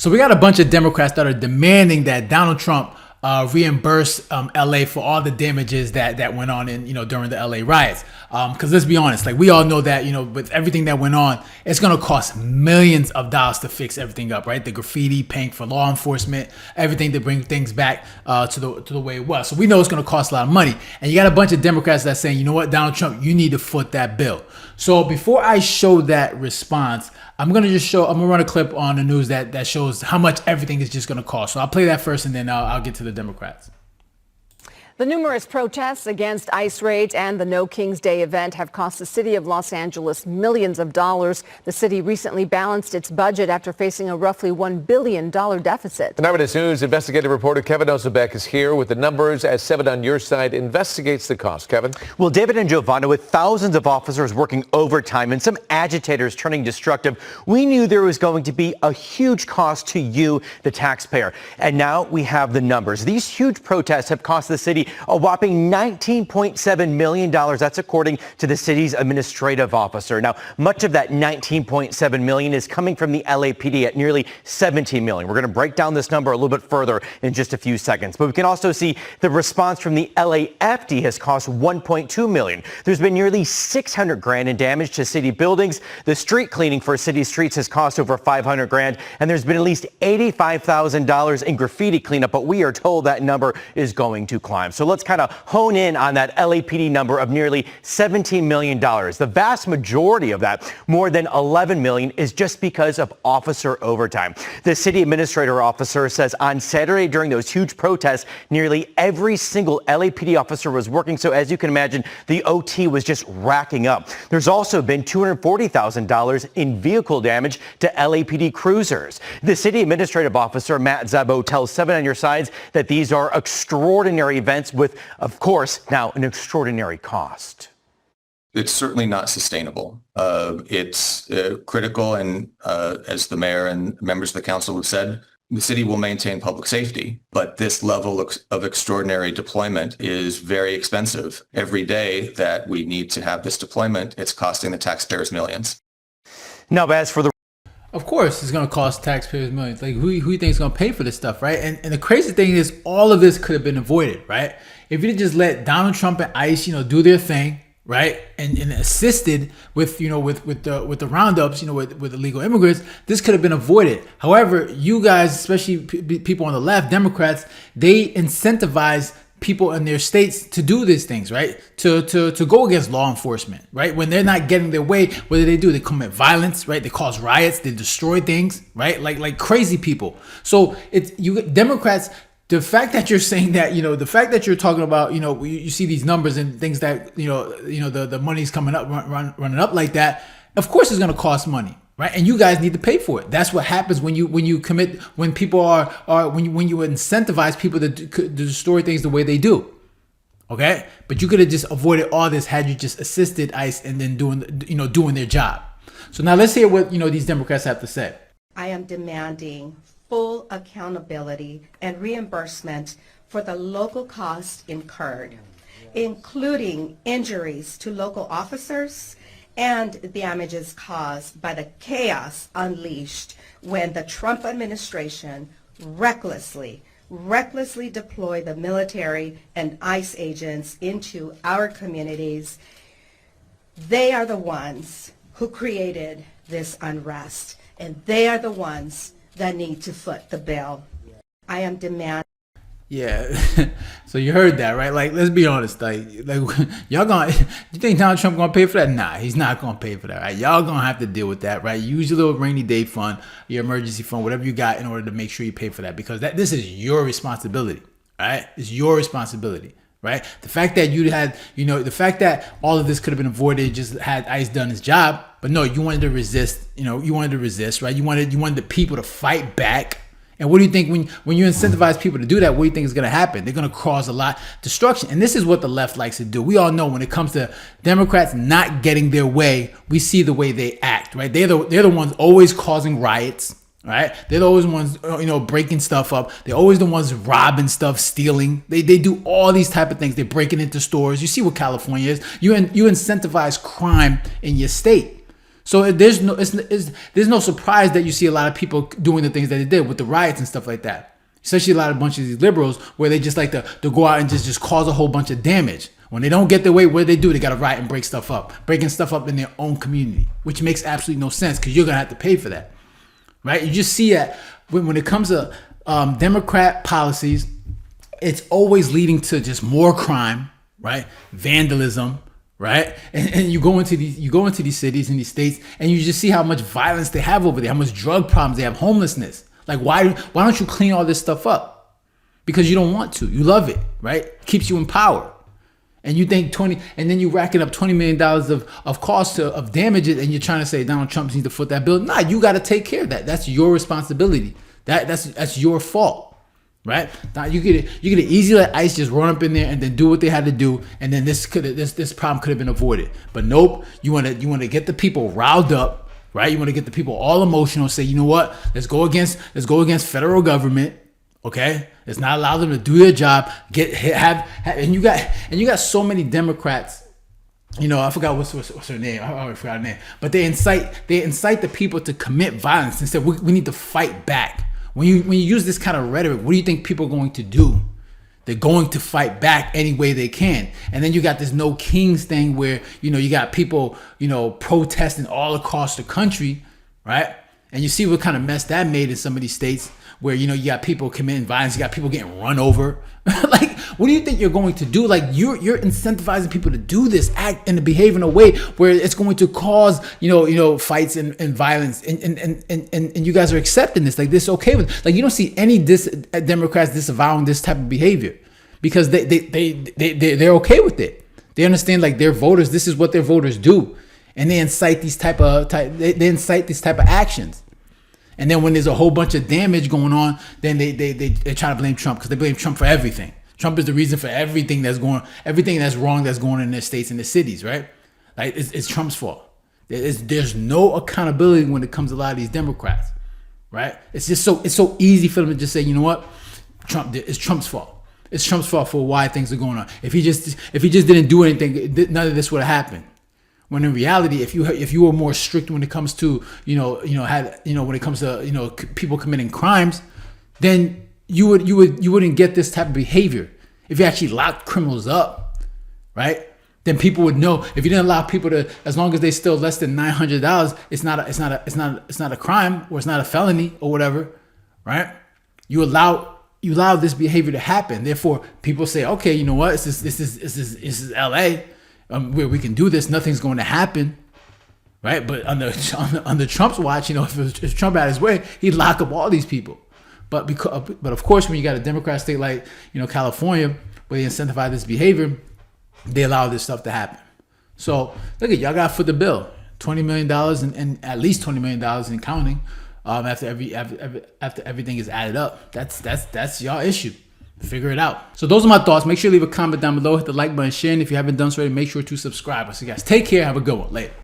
So we got a bunch of Democrats that are demanding that Donald Trump reimburse LA for all the damages that went on in during the LA riots. Because let's be honest, like we all know that with everything that went on, it's gonna cost millions of dollars to fix everything up, right? The graffiti, paying for law enforcement, everything to bring things back to the way it was. So we know it's gonna cost a lot of money, and you got a bunch of Democrats that's saying, you know what, Donald Trump, you need to foot that bill. So before I show that response, I'm gonna run a clip on the news that shows how much everything is just gonna cost. So I'll play that first, and then I'll get to the Democrats. The numerous protests against ICE raids and the No King's Day event have cost the city of Los Angeles millions of dollars. The city recently balanced its budget after facing a roughly $1 billion deficit. And Eyewitness News investigative reporter Kevin Ozebek is here with the numbers as 7 on your side investigates the cost. Kevin? Well, David and Giovanna, with thousands of officers working overtime and some agitators turning destructive, we knew there was going to be a huge cost to you, the taxpayer. And now we have the numbers. These huge protests have cost the city a whopping $19.7 million. That's according to the city's administrative officer. Now, much of that $19.7 million is coming from the LAPD at nearly $17 million. We're going to break down this number a little bit further in just a few seconds. But we can also see the response from the LAFD has cost $1.2 million. There's been nearly $600,000 in damage to city buildings. The street cleaning for city streets has cost over $500,000. And there's been at least $85,000 in graffiti cleanup. But we are told that number is going to climb. So let's kind of hone in on that LAPD number of nearly $17 million. The vast majority of that, more than $11 million, is just because of officer overtime. The city administrator officer says on Saturday during those huge protests, nearly every single LAPD officer was working. So as you can imagine, the OT was just racking up. There's also been $240,000 in vehicle damage to LAPD cruisers. The city administrative officer, Matt Zabo, tells 7 on your sides that these are extraordinary events with, of course, now an extraordinary cost. It's certainly not sustainable. It's critical, and as the mayor and members of the council have said, the city will maintain public safety, but this level of extraordinary deployment is very expensive. Every day that we need to have this deployment, it's costing the taxpayers millions. Now, as for the Of course, it's going to cost taxpayers millions. Like, who you think is going to pay for this stuff, right? And the crazy thing is, all of this could have been avoided, right? If you just let Donald Trump and ICE, do their thing, right, and assisted with, with the roundups, with illegal immigrants, this could have been avoided. However, you guys, especially people on the left, Democrats, they incentivize people in their states to do these things, right? To go against law enforcement, right? When they're not getting their way, what do? They commit violence, right? They cause riots, they destroy things, right? Like crazy people. So it's Democrats. The fact that you're saying that, the fact that you're talking about, you see these numbers and things that, the money's coming up, running up like that. Of course, it's going to cost money. Right, and you guys need to pay for it. That's what happens when you people when you incentivize people to destroy things the way they do. Okay, but you could have just avoided all this had you just assisted ICE and then doing their job. So now let's hear what these Democrats have to say. I am demanding full accountability and reimbursement for the local costs incurred, including injuries to local officers and damages caused by the chaos unleashed when the Trump administration recklessly deployed the military and ICE agents into our communities. They are the ones who created this unrest, and they are the ones that need to foot the bill. I am demanding. Yeah, so you heard that, right? Like, let's be honest, like y'all you think Donald Trump gonna pay for that? Nah, he's not gonna pay for that, right? Y'all gonna have to deal with that, right? Use your little rainy day fund, your emergency fund, whatever you got in order to make sure you pay for that, because this is your responsibility, right? It's your responsibility, right? The fact that you had, the fact that all of this could have been avoided, just had ICE done his job, but no, you wanted to resist, right? You wanted the people to fight back. And what do you think when you incentivize people to do that? What do you think is going to happen? They're going to cause a lot of destruction. And this is what the left likes to do. We all know when it comes to Democrats not getting their way, we see the way they act, right? They're the ones always causing riots, right? They're always the ones, breaking stuff up. They're always the ones robbing stuff, stealing. They do all these type of things. They're breaking into stores. You see what California is. You incentivize crime in your state. So there's no surprise that you see a lot of people doing the things that they did with the riots and stuff like that. Especially a bunch of these liberals where they just like to go out and just cause a whole bunch of damage. When they don't get their way, what do? They got to riot and break stuff up. Breaking stuff up in their own community, which makes absolutely no sense because you're going to have to pay for that. Right? You just see that when it comes to Democrat policies, it's always leading to just more crime, right? Vandalism, right? And you go into these cities and these states, and you just see how much violence they have over there, how much drug problems they have, homelessness. Like why don't you clean all this stuff up? Because you don't want to. You love it, right? Keeps you in power. And you think and then you racking up $20 million of costs of damages, and you're trying to say Donald Trump needs to foot that bill. Nah, you got to take care of that. That's your responsibility. That's your fault, right? Now you could easily let ICE just run up in there and then do what they had to do, and then this problem could have been avoided. But nope, you want to get the people riled up, right? You want to get the people all emotional. Say, you know what? Let's go against federal government. Okay, let's not allow them to do their job. And you got so many Democrats. You know, I forgot what's her name. I already forgot her name. But they incite the people to commit violence and say we need to fight back. When you use this kind of rhetoric, what do you think people are going to do? They're going to fight back any way they can. And then you got this no kings thing where you got people protesting all across the country, right? And you see what kind of mess that made in some of these states where, you got people committing violence, you got people getting run over. Like, what do you think you're going to do? Like, you're incentivizing people to do this, act and behave in a way where it's going to cause, fights and violence. And you guys are accepting this. Like, this is okay with, like, you don't see any Democrats disavowing this type of behavior because they're okay with it. They understand, like, their voters, this is what their voters do. And they incite these type of actions. And then when there's a whole bunch of damage going on, then they try to blame Trump because they blame Trump for everything. Trump is the reason for everything that's wrong that's going on in their states and their cities, right? Like it's Trump's fault. There's no accountability when it comes to a lot of these Democrats, right? It's so easy for them to just say, you know what, it's Trump's fault. It's Trump's fault for why things are going on. If he just didn't do anything, none of this would have happened. When in reality, if you were more strict when it comes to when it comes to people committing crimes, then you wouldn't get this type of behavior. If you actually locked criminals up, right? Then people would know. If you didn't allow people to, as long as they still less than $900, it's not a crime or it's not a felony or whatever, right? You allow this behavior to happen. Therefore, people say, okay, you know what? This is LA. Where we can do this, nothing's going to happen, right? But under Trump's watch, if Trump had his way, he'd lock up all these people. But of course, when you got a Democrat state like California, where they incentivize this behavior, they allow this stuff to happen. So look at y'all got to foot the bill, $20 million and at least $20 million in counting. After everything is added up, that's y'all issue. Figure it out. So those are my thoughts. Make sure you leave a comment down below, hit the like button, share, and if you haven't done so already, make sure to subscribe. I'll see you guys. Take care. Have a good one. Later.